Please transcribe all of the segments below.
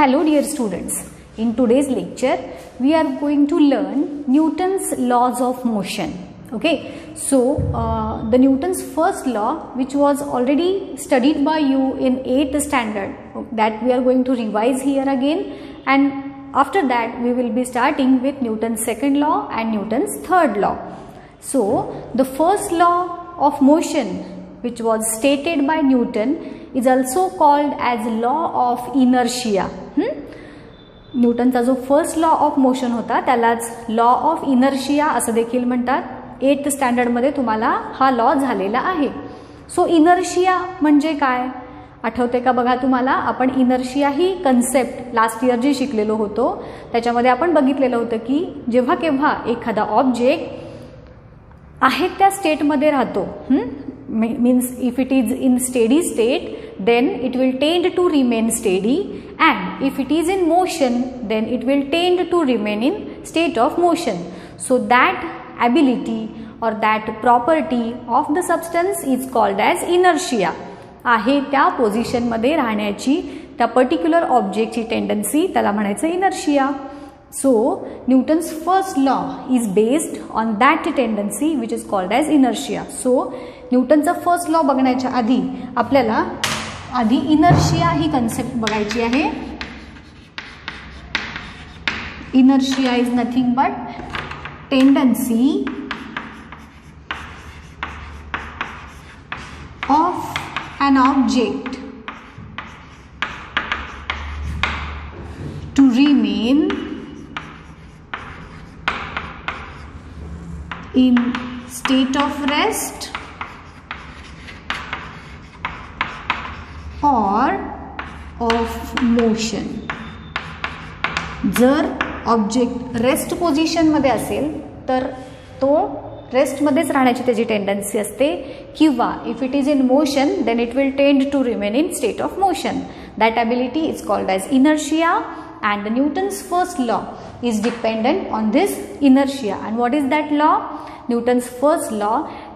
Hello dear students, in today's lecture we are going to learn Newton's laws of motion. Okay, so the Newton's first law, which was already studied by you in 8th standard, that we are going to revise here again, and after that we will be starting with Newton's second law and Newton's third law. So the first law of motion, which was stated by Newton, is also called as law of inertia. न्यूटनचा जो first law of motion होता त्यालाच law of inertia असं देखील म्हणतात. 8th स्टँडर्डमध्ये तुम्हाला हा law झालेला आहे. सो इनर्शिया म्हणजे काय आठवते का बघा तुम्हाला. आपण इनर्शिया ही कन्सेप्ट लास्ट इयर जी शिकलेलो होतो त्याच्यामध्ये आपण बघितलेलं होतं की जेव्हा केव्हा एखादा ऑब्जेक्ट आहे त्या स्टेटमध्ये राहतो, means if it is in steady state then it will tend to remain steady, and if it is in motion then it will tend to remain in state of motion. So that ability or that property of the substance is called as inertia. आहे त्या position मध्ये राहण्याची त्या particular ऑब्जेक्टची tendency त्याला म्हणायचं inertia. So Newton's first law is based on that tendency which is called as inertia. So न्यूटनचा first law बघण्याच्या आधी आपल्याला आधी इनर्शिया ही कन्सेप्ट बघायची आहे. Inertia is nothing but tendency of an object to remain in state of rest or of motion. जर object rest पोझिशनमध्ये असेल तर तो रेस्टमध्येच राहण्याची त्याची टेंडन्सी असते, किंवा if it is in motion then it will tend to remain in state of motion. That ability is called as inertia, and the Newton's first law is dependent on this inertia. And what is that law? Newton's first law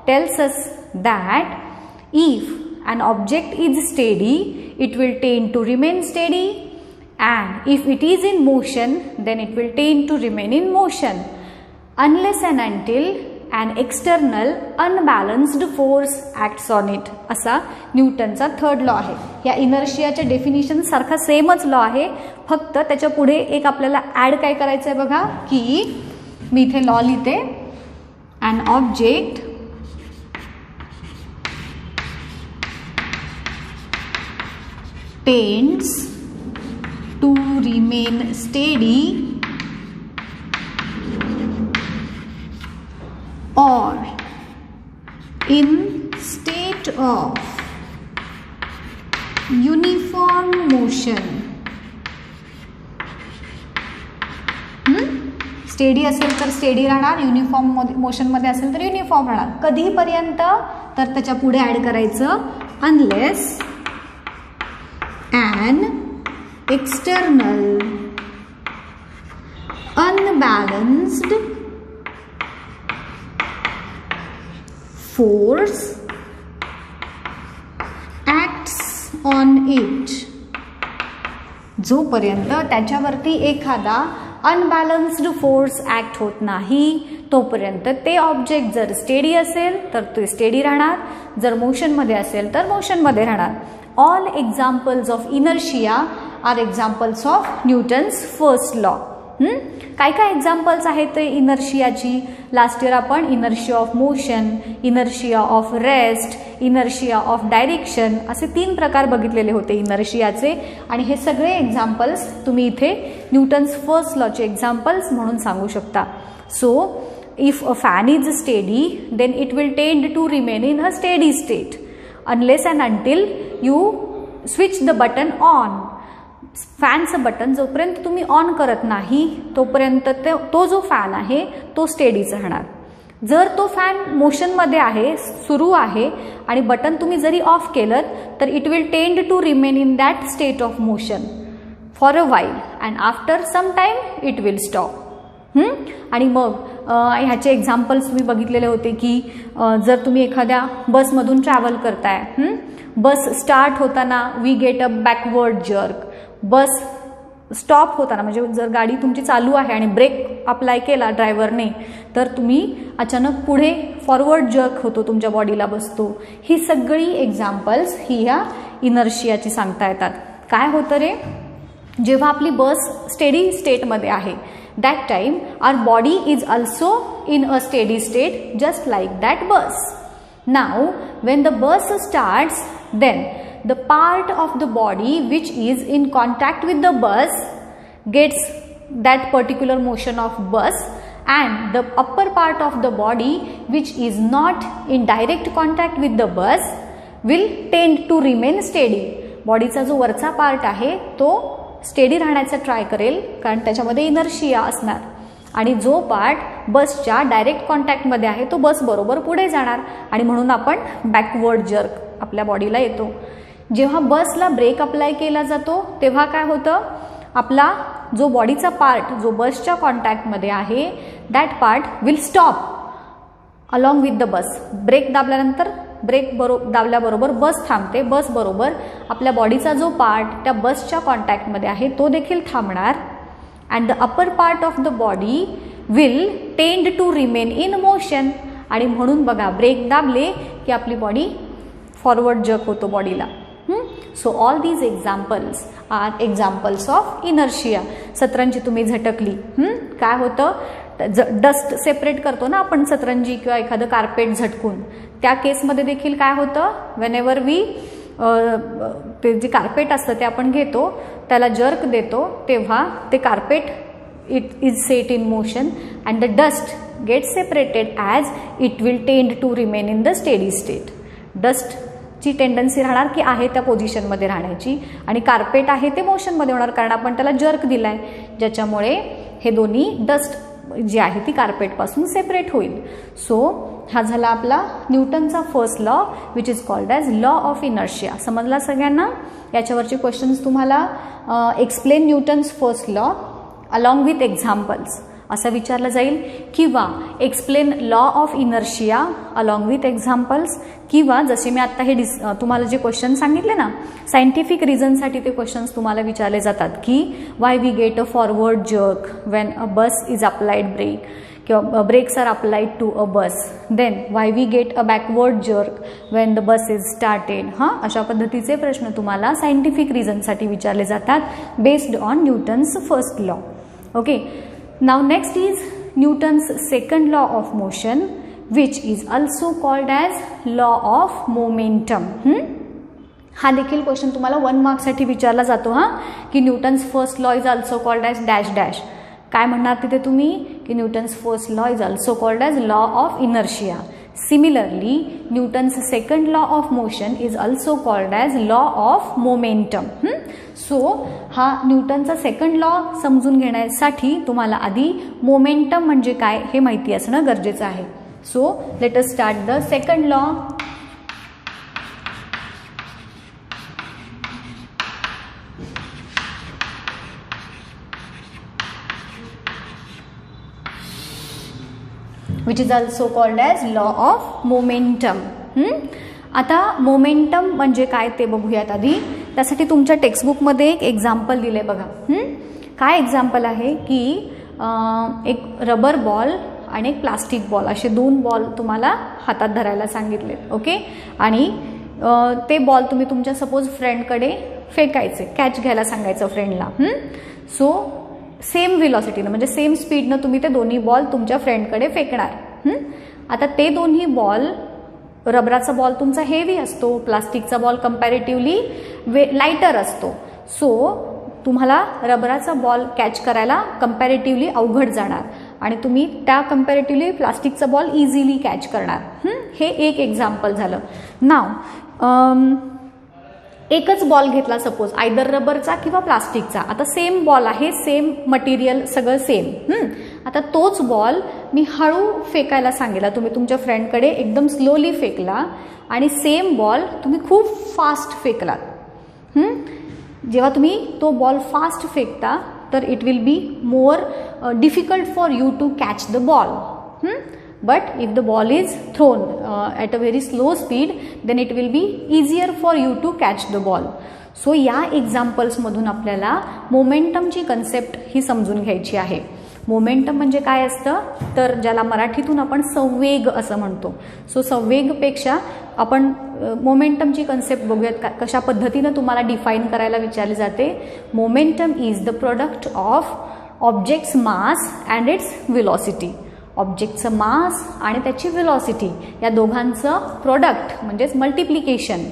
tells us that if an object is steady, it will tend to remain steady, and if it is in motion then it will tend to remain in motion unless and until an external unbalanced force acts on it. असा न्यूटनचा third law आहे. या इनर्शियाच्या definition सारखा सेमच law आहे, फक्त त्याच्या पुढे एक आपल्याला ऍड काय करायचं आहे बघा, की मी इथे लॉ लिहिते. an object tends to remain steady or in state of uniform motion. Steady असेल तर स्टेडी राहणार, युनिफॉर्म मोशन मध्ये असेल तर युनिफॉर्म राहणार. कधीपर्यंत तर त्याच्या पुढे ऍड करायचं unless an external unbalanced force acts on it. जोपर्यंत त्याच्यावरती एखादा अनबॅलन्स्ड फोर्स ऍक्ट होत नाही तोपर्यंत ते ऑब्जेक्ट जर स्टेडी असेल तर ते स्टेडी राहणार, जर मोशनमध्ये असेल तर मोशनमध्ये राहणार. All examples of inertia are examples of Newton's first law. काय काय एक्झाम्पल्स आहेत ते इनर्शियाची. लास्ट इयर आपण inertia of motion, inertia of rest, inertia of direction असे 3 प्रकार बघितलेले होते इनर्शियाचे, आणि हे सगळे एक्झाम्पल्स तुम्ही इथे न्यूटन्स फर्स्ट लॉचे एक्झाम्पल्स म्हणून सांगू शकता. So if a fan is steady then it will tend to remain in a steady state unless and until you switch the button on. फॅनचं बटन जोपर्यंत तुम्ही ऑन करत नाही तोपर्यंत तो जो फॅन आहे तो स्टेडीच राहणार. जर तो फॅन मोशनमध्ये आहे, सुरू आहे, आणि बटन तुम्ही जरी ऑफ केलं तर it will tend to remain in that state of motion for a while, and after some time it will stop. आणि मग ह्याचे एक्झाम्पल्स तुम्ही बघितलेले होते की जर तुम्ही एखाद्या बसमधून ट्रॅव्हल करताय, बस स्टार्ट होताना we get a backward jerk, bus stop होताना, म्हणजे जर गाडी तुमची चालू आहे आणि ब्रेक अप्लाय केला ड्रायव्हरने, तर तुम्ही अचानक पुढे फॉरवर्ड जर्क होतो, तुमच्या बॉडीला बसतो. ही सगळी एक्झाम्पल्स ही ह्या इनर्शियाची सांगता येतात. काय होतं रे, जेव्हा आपली बस स्टेडी स्टेटमध्ये आहे, that time our body is also in a steady state just like that bus. Now when the bus starts, then the part of the body which is in contact with the bus gets that particular motion of bus, and the upper part of the body which is not in direct contact with the bus will tend to remain steady. बॉडीचा जो वरचा part आहे तो steady राहण्याचा try करेल, कारण त्याच्यामध्ये inertia असणार, आणि जो पार्ट बसच्या डायरेक्ट कॉन्टॅक्टमध्ये आहे तो बस बरोबर पुढे जाणार, आणि म्हणून आपण बॅकवर्ड जर्क आपल्या बॉडीला येतो. जेव्हा बसला ब्रेक अप्लाय केला जातो तेव्हा काय होतं, आपला जो बॉडीचा पार्ट जो बसच्या कॉन्टॅक्टमध्ये आहे that part will stop along with the bus. Brake दाबल्यानंतर दाबल्याबरोबर बस थांबते, बस बरोबर आपल्या बॉडीचा जो पार्ट त्या बसच्या कॉन्टॅक्टमध्ये आहे तो देखील थांबणार, and the upper part of the body will tend to remain in motion. आणि म्हणून बघा ब्रेक दाबले की आपली बॉडी फॉरवर्ड जर्क होतो बॉडीला. So all these examples are examples of inertia. सतरंजी तुम्ही झटकली, काय होतं, डस्ट सेपरेट करतो ना आपण सतरंजी किंवा एखादं कार्पेट झटकून, त्या केसमध्ये देखील काय होतं, वेनेवर वी ते जे कार्पेट असतं ते आपण घेतो, त्याला जर्क देतो, तेव्हा ते carpet it is set in motion and the dust get separated as it will tend to remain in the steady state. डस्टची टेंडन्सी राहणार की आहे त्या पोझिशनमध्ये राहण्याची, आणि कार्पेट आहे ते मोशनमध्ये होणार कारण आपण त्याला जर्क दिलाय, ज्याच्यामुळे हे दोन्ही डस्ट जी आहे ती कार्पेटपासून सेपरेट होईल. सो हा झाला आपला न्यूटनचा first law which is called as law of inertia. समजला सगळ्यांना? याच्यावरचे क्वेश्चन्स तुम्हाला explain Newton's first law along with examples असं विचारलं जाईल, किंवा explain law of inertia along with examples, किंवा जसे मी आत्ता हे तुम्हाला जे क्वेश्चन सांगितले ना सायंटिफिक रिझनसाठी ते क्वेश्चन्स तुम्हाला विचारले जातात की why we get a forward jerk when a bus is applied brake, किंवा brakes are applied to a bus, then why we get a backward jerk when the bus is started. अशा पद्धतीचे प्रश्न तुम्हाला scientific रिझनसाठी विचारले जातात based on Newton's first law. Okay, now next is Newton's second law of motion which is also called as law of momentum. हा देखील question तुम्हाला 1 मार्क्ससाठी विचारला जातो की Newton's first law is also called as dash dash. काय म्हणणार तिथे तुम्ही की Newton's first law is also called as law of inertia. Similarly, Newton's second law of motion is also called as law of momentum. So हा न्यूटनचा second law समजून घेण्यासाठी तुम्हाला आधी मोमेंटम म्हणजे काय हे माहिती असणं गरजेचं आहे. So let us start the second law. Which is also called as law of momentum. आता मोमेंटम म्हणजे काय ते बघूयात आधी. त्यासाठी तुमच्या टेक्स्टबुकमध्ये एक एक्झाम्पल दिले बघा. काय एक्झाम्पल आहे की एक रबर बॉल आणि एक प्लास्टिक बॉल असे 2 बॉल तुम्हाला हातात धरायला सांगितले. ओके, आणि ते बॉल तुम्ही तुमच्या सपोज फ्रेंडकडे फेकायचे, कॅच घ्यायला सांगायचं फ्रेंडला. सो सेम व्हेलॉसिटीनं म्हणजे सेम स्पीडनं तुम्ही ते दोन्ही बॉल तुमच्या फ्रेंडकडे फेकणार. आता ते दोन्ही बॉल, रबराचा बॉल तुमचा हेवी असतो, प्लास्टिकचा बॉल कम्पॅरेटिव्हली लाईटर असतो. सो तुम्हाला रबराचा बॉल कॅच करायला कम्पॅरेटिव्हली अवघड जाणार आणि तुम्ही त्या कम्पॅरेटिव्हली प्लास्टिकचा बॉल इझिली कॅच करणार. हे एक एक्झाम्पल झालं. नाव एकच बॉल घेतला सपोज, आयदर रबरचा किंवा प्लास्टिकचा. आता सेम बॉल आहे, सेम मटेरियल, सगळं सेम. आता तोच बॉल मी हळू फेकायला सांगितला, तुम्ही तुमच्या फ्रेंडकडे एकदम स्लोली फेकला आणि सेम बॉल तुम्ही खूप फास्ट फेकलात. जेव्हा तुम्ही तो बॉल फास्ट फेकता तर it will be more difficult for you to catch the ball. But if the ball is thrown at a very slow speed, then it will be easier for you to catch the ball. So या एक्झाम्पल्समधून आपल्याला मोमेंटमची concept ही समजून घ्यायची आहे. Momentum म्हणजे काय असतं तर ज्याला मराठीतून आपण संवेग असं म्हणतो. सो संवेगपेक्षा आपण मोमेंटमची कन्सेप्ट बघूयात कशा पद्धतीनं तुम्हाला डिफाईन करायला विचारले जाते. Momentum is the product of object's mass and its velocity. ऑब्जेक्टचं मास आणि त्याची व्हेलॉसिटी या दोघांचं प्रोडक्ट म्हणजेच मल्टिप्लिकेशन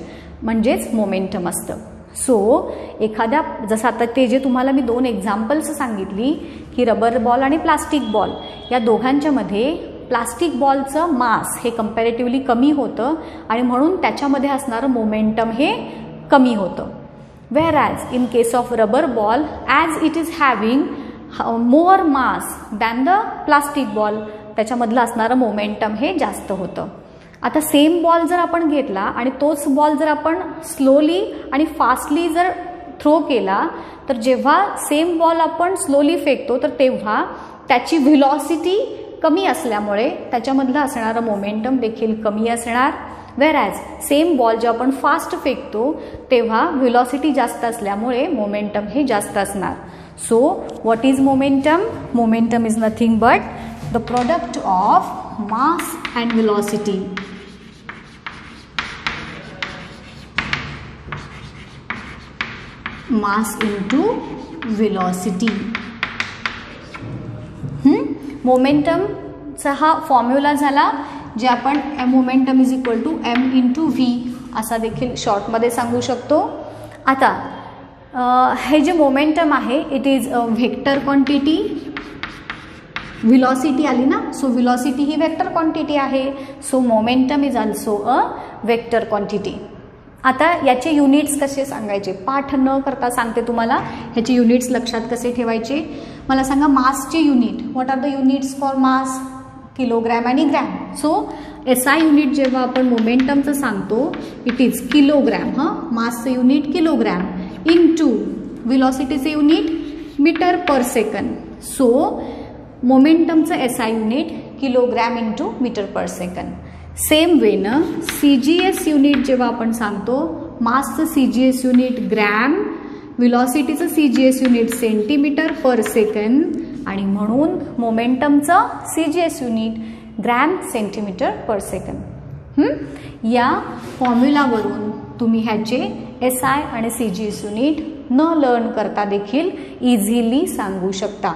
म्हणजेच मोमेंटम असतं. सो एखाद्या जसं आता ते जे तुम्हाला मी 2 एक्झाम्पल्स सांगितली की रबर बॉल आणि प्लास्टिक बॉल, या दोघांच्यामध्ये प्लास्टिक बॉलचं मास हे कंपॅरेटिव्हली कमी होतं आणि म्हणून त्याच्यामध्ये असणारं मोमेंटम हे कमी होतं. Wear as in case of rubber ball as it is having more mass than the plastic ball, त्याच्यामधलं असणारं मोमेंटम हे जास्त होतं. आता सेम बॉल जर आपण घेतला आणि तोच बॉल जर आपण स्लोली आणि फास्टली जर थ्रो केला तर जेव्हा सेम बॉल आपण स्लोली फेकतो तर तेव्हा त्याची व्हेलॉसिटी कमी असल्यामुळे त्याच्यामधलं असणारं मोमेंटम देखील कमी असणार. वेअर ॲज सेम बॉल जेव्हा आपण फास्ट फेकतो तेव्हा व्हेलॉसिटी जास्त असल्यामुळे मोमेंटम हे जास्त असणार. So what is momentum? Momentum is nothing but the product of mass and velocity. Mass into velocity. मोमेंटमचा हा फॉर्म्युला झाला जे आपण momentum is equal to M into V असा देखील शॉर्टमध्ये सांगू शकतो. आता हे जे मोमेंटम आहे it is a vector quantity. Velocity आली ना, सो व्हेलॉसिटी ही वेक्टर क्वांटिटी आहे. So momentum is also a vector quantity. आता याचे युनिट्स कसे सांगायचे, पाठ न करता सांगते तुम्हाला. ह्याचे युनिट्स लक्षात कसे ठेवायचे मला सांगा. मासचे unit, what are the units for mass? Kilogram आणि ग्रॅम. सो SI युनिट जेव्हा आपण मोमेंटमचं सांगतो इट इज किलोग्रॅम. मासचं युनिट किलोग्रॅम इंटू व्हेलॉसिटीचे unit metre per second. So मोमेंटमचं SI unit kilogram into metre per second. Same वेनं CGS unit जेव्हा आपण सांगतो, मासचं CGS युनिट ग्रॅम, व्हेलॉसिटीचं CGS unit centimetre per second आणि म्हणून मोमेंटमचं CGS unit gram centimetre per second. या फॉर्म्युलावरून तुम्ही ह्याचे SI आणि CGS युनिट न लर्न करता देखील इझिली सांगू शकता.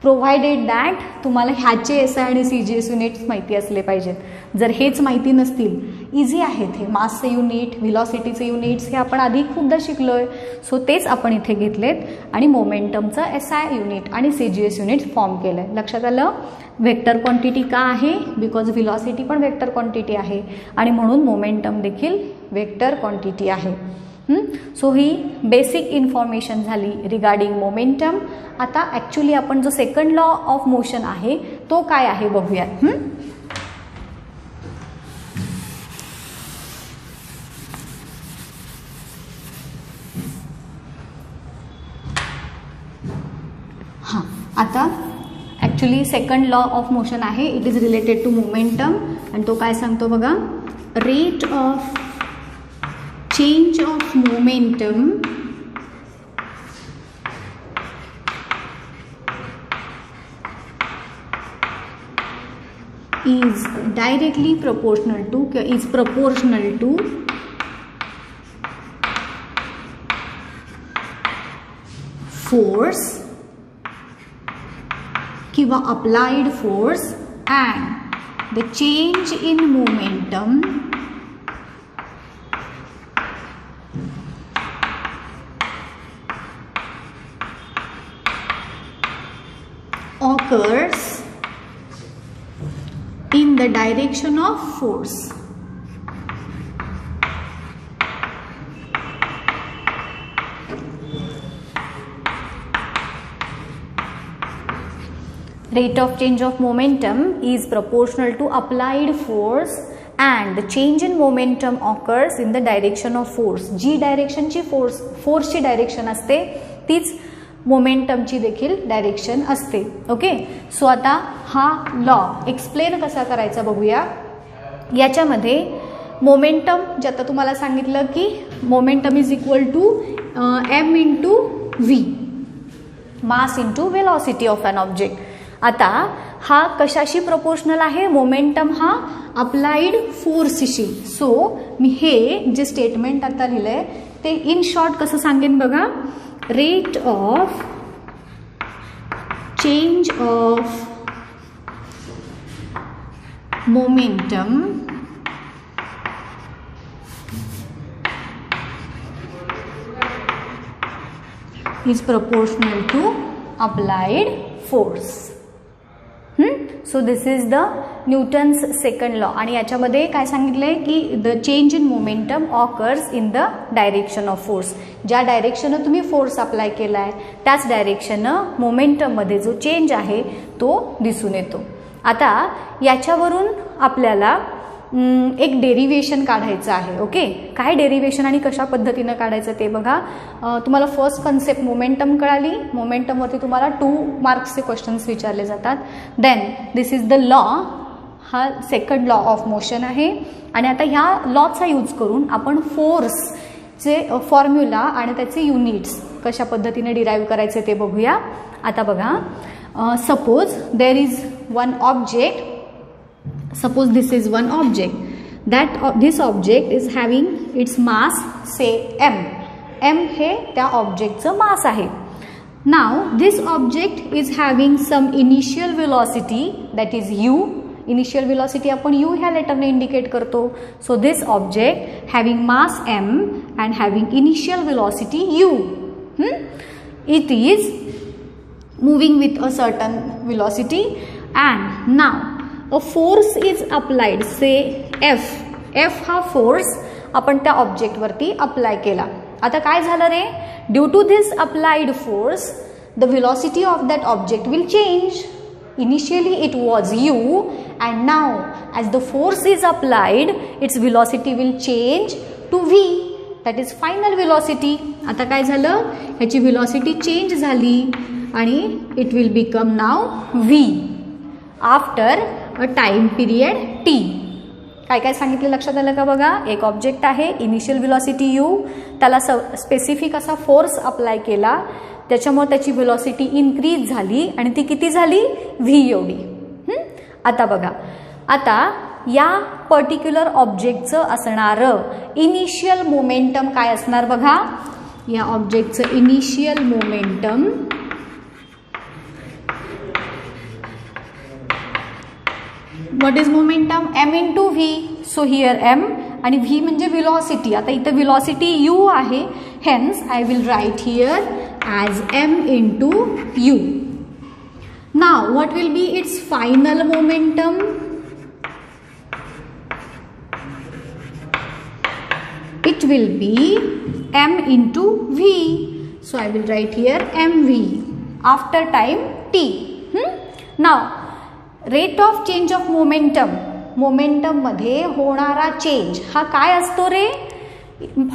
प्रोव्हाइडेड दॅट तुम्हाला ह्याचे SI आणि CGS युनिट्स माहिती असले पाहिजेत. जर हेच माहिती नसतील, इझी आहेत हे. मासचे युनिट, व्हेलॉसिटीचे युनिट्स हे आपण आधी खूपदा शिकलोय. सो तेच आपण इथे घेतलेत आणि मोमेंटमचं SI युनिट आणि CGS युनिट फॉर्म केलं आहे. लक्षात आलं? वेक्टर क्वांटिटी का आहे? बिकॉज व्हेलॉसिटी पण वेक्टर क्वांटिटी आहे आणि म्हणून मोमेंटम देखील वेक्टर क्वांटिटी आहे. सो ही बेसिक इन्फॉर्मेशन झाली रिगार्डिंग मोमेंटम. आता ॲक्च्युली आपण जो सेकंड लॉ ऑफ मोशन आहे तो काय आहे बघूयात. हां, आता actually second law of motion आहे. It is related to momentum आणि तो काय सांगतो बघा. Rate of change of momentum is directly proportional to force किंवा applied force and the change in momentum occurs in the direction of force. Rate of change of momentum is proportional to applied force and the change in momentum occurs in the direction of force. जी डायरेक्शनची फोर्सची direction असते तीच मोमेंटमची देखील direction असते. Okay, so आता हा law explain कसा करायचा बघूया. याच्यामध्ये मोमेंटम जे आता तुम्हाला सांगितलं की momentum is equal to m into v, mass into velocity of an object. आता हा कशाशी प्रोपोर्शनल आहे? मोमेंटम हा अप्लाइड फोर्सशी. सो मी हे जे स्टेटमेंट आता लिहिलंय ते इन शॉर्ट कसं सांगेन बघा. Rate of change of momentum is proportional to applied force. So this is the Newton's second law. आणि याच्यामध्ये काय सांगितलंय की the change in momentum occurs in the direction of force. ज्या डायरेक्शननं तुम्ही फोर्स अप्लाय केला आहे त्याच डायरेक्शननं मोमेंटममध्ये जो चेंज आहे तो दिसून येतो. आता याच्यावरून आपल्याला एक डेरिव्हेशन काढायचं आहे. ओके, काय डेरिव्हेशन आणि कशा पद्धतीनं काढायचं ते बघा. तुम्हाला फर्स्ट कन्सेप्ट मोमेंटम कळाली. मोमेंटमवरती तुम्हाला 2 मार्क्सचे क्वेश्चन्स विचारले जातात. Then this is the law, हा सेकंड लॉ ऑफ मोशन आहे. आणि आता ह्या लॉचा यूज करून आपण फोर्सचे फॉर्म्युला आणि त्याचे युनिट्स कशा पद्धतीने डिराईव्ह करायचे ते बघूया. आता बघा, suppose there is one object. Suppose this is one object, that this object is having its mass say m. m हे त्या ऑब्जेक्टचं मास आहे. Now this object is having some initial velocity that is u. Initial velocity आपण u ह्या लेटरने indicate करतो. So this object having mass m and having initial velocity u. It is moving with a certain velocity and now a force is applied, say F. F हा force आपण त्या ऑब्जेक्टवरती apply केला. आता काय झालं रे? Due to this applied force the velocity of that object will change. Initially it was u and now as the force is applied its velocity will change to v, that is final velocity. आता काय झालं? ह्याची velocity change झाली आणि it will become now v after a time period t. काय काय सांगितलं लक्षात आलं का बघा. एक ऑब्जेक्ट आहे, इनिशियल व्हेलॉसिटी u, त्याला स्पेसिफिक असा फोर्स अप्लाय केला, त्याच्यामुळे त्याची व्हेलॉसिटी इन्क्रीज झाली आणि ती किती झाली? v एवढी. आता बघा, आता या पर्टिक्युलर ऑब्जेक्टचं असणारं इनिशियल मोमेंटम काय असणार बघा. या ऑब्जेक्टचं initial momentum what is momentum? m into v. so here m आणि v म्हणजे velocity. आता इथे velocity u आहे, hence I will write here as m into u. Now what will be its final momentum? It will be m into v. so I will write here mv after time t. Now rate of change of momentum, momentum मध्ये होणारा change हा काय असतो रे?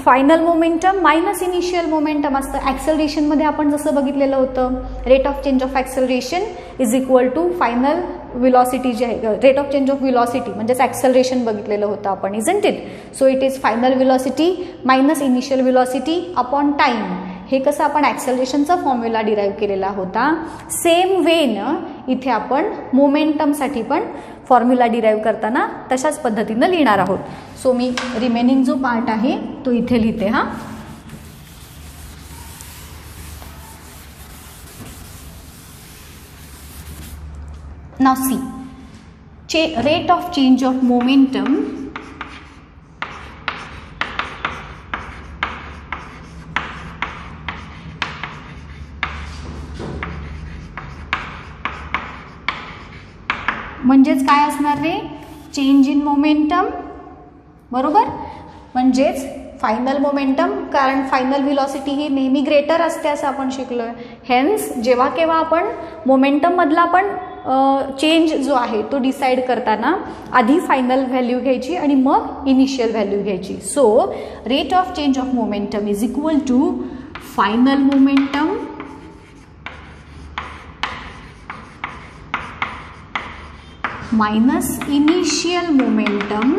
Final momentum minus initial momentum असतं. Acceleration मध्ये आपण जसं बघितलेलं होतं, rate of change of acceleration is equal to final velocity जे आहे, rate of change of velocity म्हणजेच ॲक्सेलरेशन बघितलेलं होतं आपण, isn't it? So it is final velocity minus initial velocity upon time. हे कसं आपण ॲक्सेलरेशनचा फॉर्म्युला डिराईव्ह केलेला होता, सेम वेनं इथे आपण मोमेंटमसाठी पण फॉर्म्युला डिराईव्ह करताना तशाच पद्धतीनं लिहिणार आहोत. सो मी रिमेनिंग जो पार्ट आहे तो इथे लिहिते. हा, now see, rate of change of momentum म्हणजेच काय असणार रे? चेंज इन मोमेंटम, बरोबर? म्हणजेच फायनल मोमेंटम, कारण फायनल व्हेलॉसिटी ही नेहमी ग्रेटर असते असं आपण शिकलोय. हेन्स जेव्हा केव्हा आपण मोमेंटम मधला पण चेंज जो आहे तो डिसाइड करताना आधी फायनल व्हॅल्यू घ्यायची आणि मग इनिशियल व्हॅल्यू घ्यायची. So rate of change of momentum is equal to final momentum minus initial momentum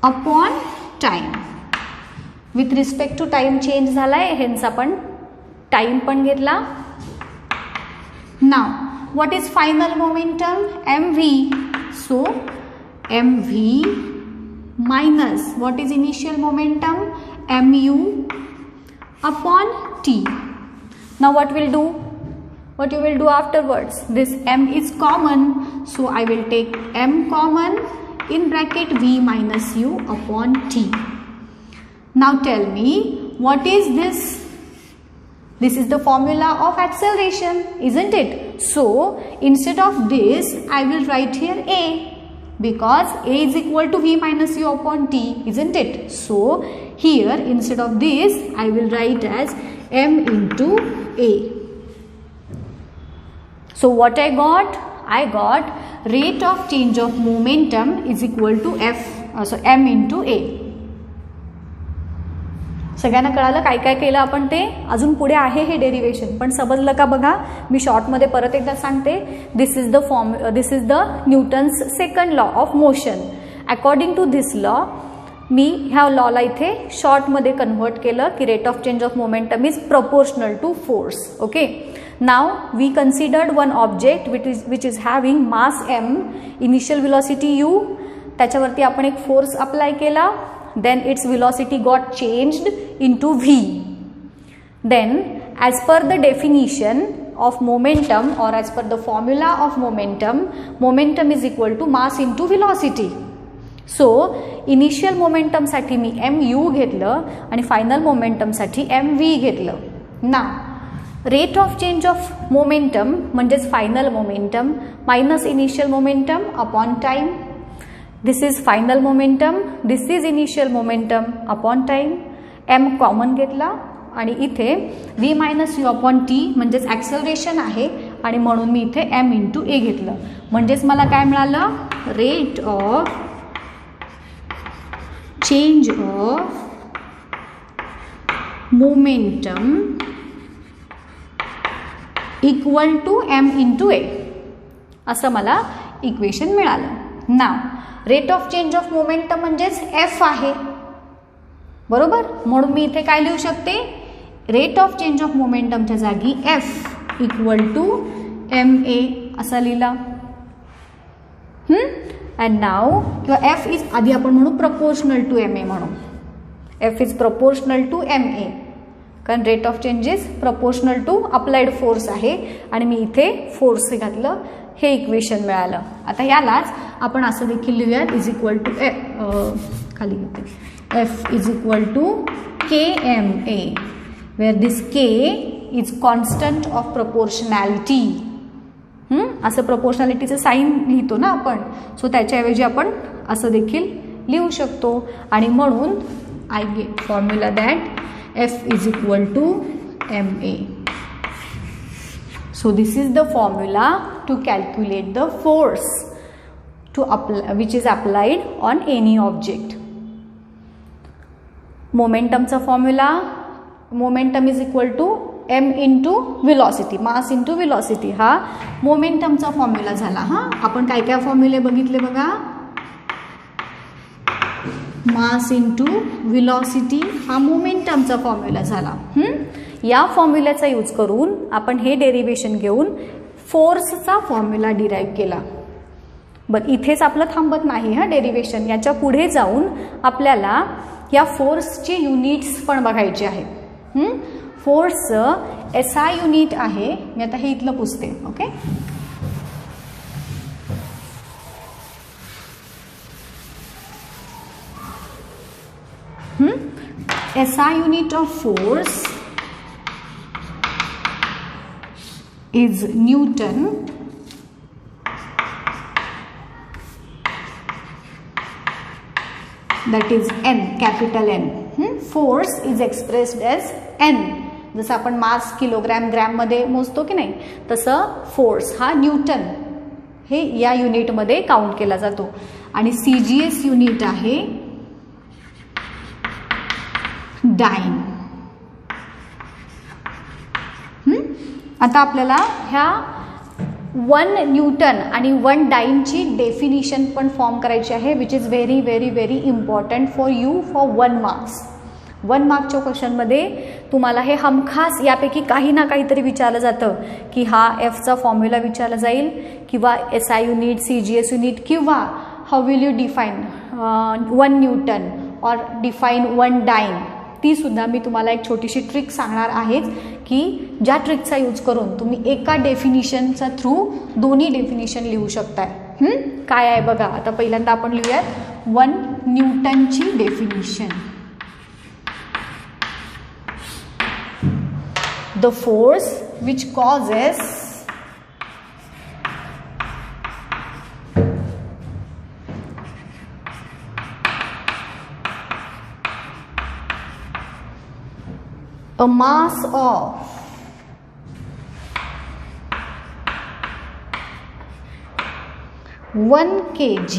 upon time. With respect to time change झालाय, हेन्स आपण टाइम पण घेतला. नाव what is final momentum? mv. So mv minus what is initial momentum? mu upon t. Now what will do? What you will do afterwards? This m is common, so I will take m common in bracket v minus u upon t. Now tell me, what is this? This is the formula of acceleration, isn't it? So instead of this, I will write here a, because a is equal to v minus u upon t, isn't it? So here instead of this, I will write as m into a. So what I got? I got rate of change of momentum is equal to m into a. सगळ्यांना कळालं काय काय केलं आपण ते? अजून पुढे आहे हे डेरिवेशन, पण समजलं का बघा? मी शॉर्टमध्ये परत एकदा सांगते. This is the Newton's second law of motion. According to this law, मी ह्या लॉला इथे शॉर्टमध्ये कन्व्हर्ट केलं की rate of change of momentum is proportional to force. Okay, now we considered one object which is having mass m, initial velocity u, त्याच्यावरती आपण एक फोर्स अप्लाय केला. Then its velocity got changed into v. Then as per the definition of momentum, or as per the formula of momentum, momentum is equal to mass into velocity. So initial momentum साठी मी mu घेतलं आणि final momentum साठी mv घेतलं. Now rate of change of momentum म्हणजेच final momentum minus initial momentum upon time. This is final momentum, this is initial momentum upon time. m common घेतला आणि इथे v minus U upon T म्हणजेच acceleration आहे आणि म्हणून मी इथे m into ए घेतलं. म्हणजेच मला काय मिळालं? Rate of change of momentum equal to m into A, असं मला इक्वेशन मिळालं. Now rate of change of momentum म्हणजेच f आहे, बरोबर? म्हणून मी इथे काय लिहू शकते? रेट ऑफ चेंज ऑफ मोमेंटमच्या जागी f इक्वल टू ma असा लिहिला. अँड नाव किंवा f इज आधी आपण म्हणू प्रपोर्शनल टू ma म्हणू. f is proportional to ma, कारण rate of change is proportional to applied force आहे आणि मी इथे फोर्स घातलं, हे इक्वेशन मिळालं. आता यालाच आपण असं देखील लिहूयात, इज इक्वल टू खाली घेते F is equal to KMA, where this K is constant of proportionality. असं प्रपोर्शनॅलिटीचं साईन लिहितो ना आपण, सो त्याच्याऐवजी आपण असं देखील लिहू शकतो. आणि म्हणून I get formula that F is equal to MA. So this is the formula to calculate the force which is applied on any object. Momentum चा formula, momentum is equal to m into velocity, mass into velocity. हा momentum चा formula झाला. हा आपण काय काय फॉर्म्युले बघितले बघा? मास इंटू व्हेलॉसिटी हा मोमेंटमचा फॉर्म्युला झाला. या फॉर्म्युल्याचा यूज करून आपण हे डेरिवेशन घेऊन फोर्सचा फॉर्म्युला डिराईव्ह केला. बट इथेच आपलं थांबत नाही हा डेरिवेशन, याच्या पुढे जाऊन आपल्याला या फोर्सचे युनिट्स पण बघायचे आहेत. फोर्सचं SI युनिट आहे, मी आता हे इथलं पुसते. Okay, SI unit of force is Newton. That is N, capital N. Force is expressed as N. जसं आपण मास किलोग्रॅम ग्रॅम मध्ये मोजतो की नाही, तसं फोर्स हा न्यूटन हे या युनिटमध्ये काउंट केला जातो. आणि CGS युनिट आहे डाइन. आता आपल्याला ह्या 1 न्यूटन आणि 1 डाईनची डेफिनिशन पण फॉर्म करायची आहे, which is very very very important for you for 1 marks. 1 मार्कच्या क्वेश्चनमध्ये तुम्हाला हे हमखास यापैकी काही ना काहीतरी विचारलं जातं की हा एफचा फॉर्म्युला विचारला जाईल किंवा SI युनिट, CGS युनिट, किंवा how will you define 1 Newton और डिफाईन 1 डाईन. ती सुद्धा मी तुम्हाला एक छोटीशी ट्रिक सांगणार आहेच की ज्या ट्रिकचा यूज करून तुम्ही एका डेफिनिशनचा थ्रू दोन्ही डेफिनिशन लिहू शकताय. काय आहे बघा. आता पहिल्यांदा आपण लिहूयात 1 न्यूटनची definition. The force which causes a mass of 1 kg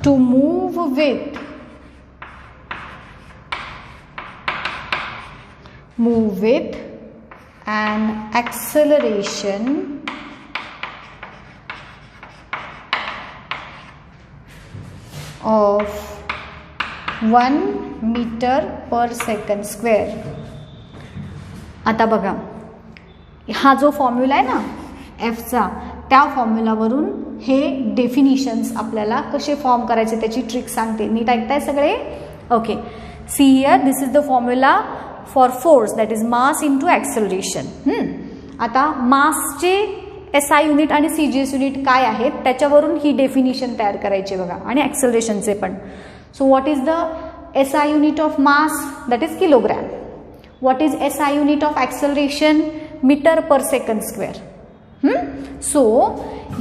to move with an acceleration of 1 meter per second square. आता बघा, हा जो फॉर्म्युला आहे ना एफचा, त्या फॉर्म्युलावरून हे डेफिनिशन्स आपल्याला कसे फॉर्म करायचे त्याची ट्रिक सांगते. नीट ऐकताय सगळे? Okay. See here, this is the formula for force, that is mass into acceleration. आता मासचे SI युनिट आणि CGS युनिट काय आहेत त्याच्यावरून ही डेफिनिशन तयार करायची बघा, आणि ॲक्सेलरेशनचे पण. So what is the SI unit of mass? That is kilogram. What is SI unit of acceleration? Metre per second square. So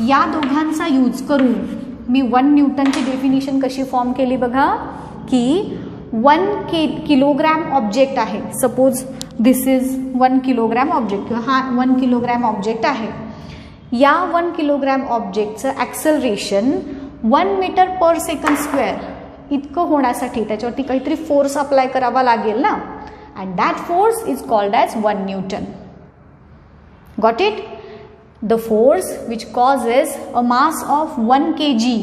या दोघांचा यूज करून मी 1 न्यूटनची डेफिनिशन कशी फॉर्म केली बघा, की 1 किलोग्रॅम ऑब्जेक्ट आहे. Suppose this is 1 kilogram object, किंवा हा 1 किलोग्रॅम ऑब्जेक्ट आहे. या 1 kilogram ऑब्जेक्टचं acceleration 1 metre per second square इतकं होण्यासाठी त्याच्यावरती काहीतरी फोर्स अप्लाय करावा लागेल ना, and that force is called as 1 Newton. Got it? The force which causes a mass of 1 kg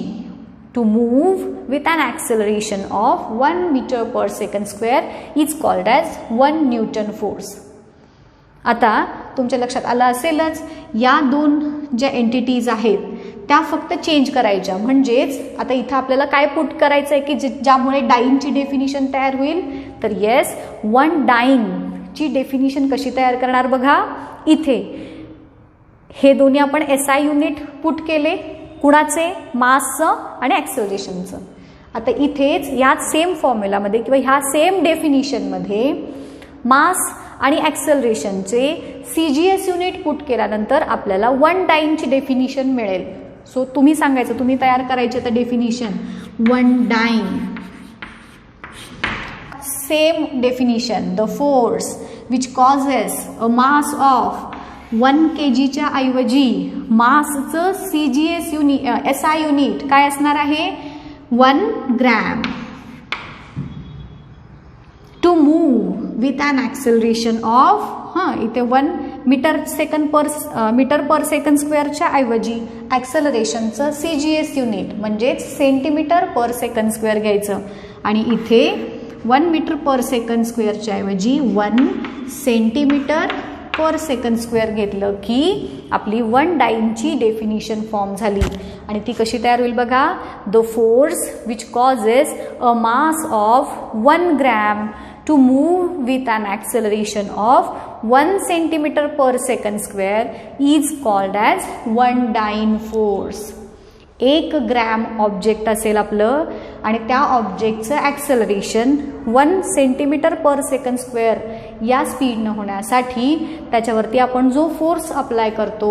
to move with an acceleration of 1 meter per second square is called as 1 Newton force. आता तुमच्या लक्षात आलं असेलच, या दोन ज्या entities आहेत त्या फक्त चेंज करायच्या. म्हणजेच आता इथं आपल्याला काय पुट करायचं आहे की ज्यामुळे डाईनची डेफिनिशन तयार होईल. तर येस, 1 डाईनची डेफिनिशन कशी तयार करणार बघा. इथे हे दोन्ही आपण SI युनिट पुट केले, कुणाचे? मासचं आणि ॲक्सेलरेशनचं. आता इथेच ह्याच सेम फॉर्म्युलामध्ये किंवा ह्या सेम डेफिनिशनमध्ये मास आणि ॲक्सेलरेशनचे CGS युनिट पुट केल्यानंतर आपल्याला 1 डाईनची डेफिनिशन मिळेल. सो तुम्ही सांगायचं, तुम्ही तयार करायचे तर definition 1 dyne. Same definition, the force which causes a mass of 1 kgच्या ऐवजी मासचं CGS युनिट, SI युनिट काय असणार आहे? 1 gram. To move with an acceleration of, इथे 1 मीटर पर सेकंड स्क्वेअरच्या ऐवजी ॲक्सेलरेशनचं CGS युनिट म्हणजेच सेंटीमीटर पर सेकंड स्क्वेअर घ्यायचं, आणि इथे 1 मीटर पर सेकंड स्क्वेअरच्या ऐवजी 1 सेंटीमीटर पर सेकंड स्क्वेअर घेतलं की आपली 1 डाईनची डेफिनिशन फॉर्म झाली. आणि ती कशी तयार होईल बघा. The force which causes a mass of 1 gram to move with an acceleration of 1 centimetre per second square is called as 1 dyne force. 1 gram object असेल आपलं आणि त्या ऑब्जेक्टचं acceleration 1 centimetre per second square या स्पीडनं होण्यासाठी त्याच्यावरती आपण जो फोर्स अप्लाय करतो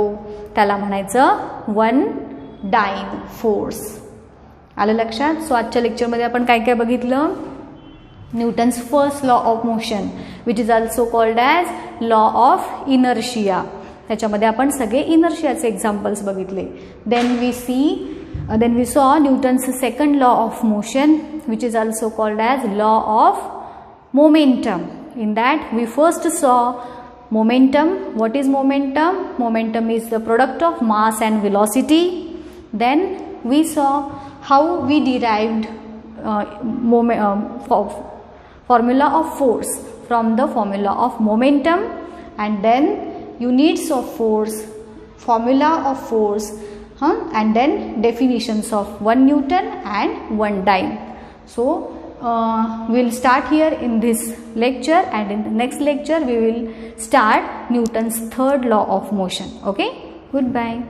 त्याला म्हणायचं 1 डाईन फोर्स. आलं लक्षात? सो आजच्या लेक्चरमध्ये आपण काय काय बघितलं? Newton's first law of motion which is also called as law of inertia. त्याच्यामध्ये आपण सगळे इनर्शियाचे एक्झाम्पल्स बघितले. Then we saw Newton's second law of motion, which is also called as law of momentum. In that we first saw Momentum. What is momentum? Momentum is the product of mass and velocity. Then we saw how we derived formula of force from the formula of momentum, and then units of force, formula of force, and then definitions of 1 Newton and 1 dyne. So we will start here in this lecture, and in the next lecture we will start Newton's third law of motion. Okay, goodbye.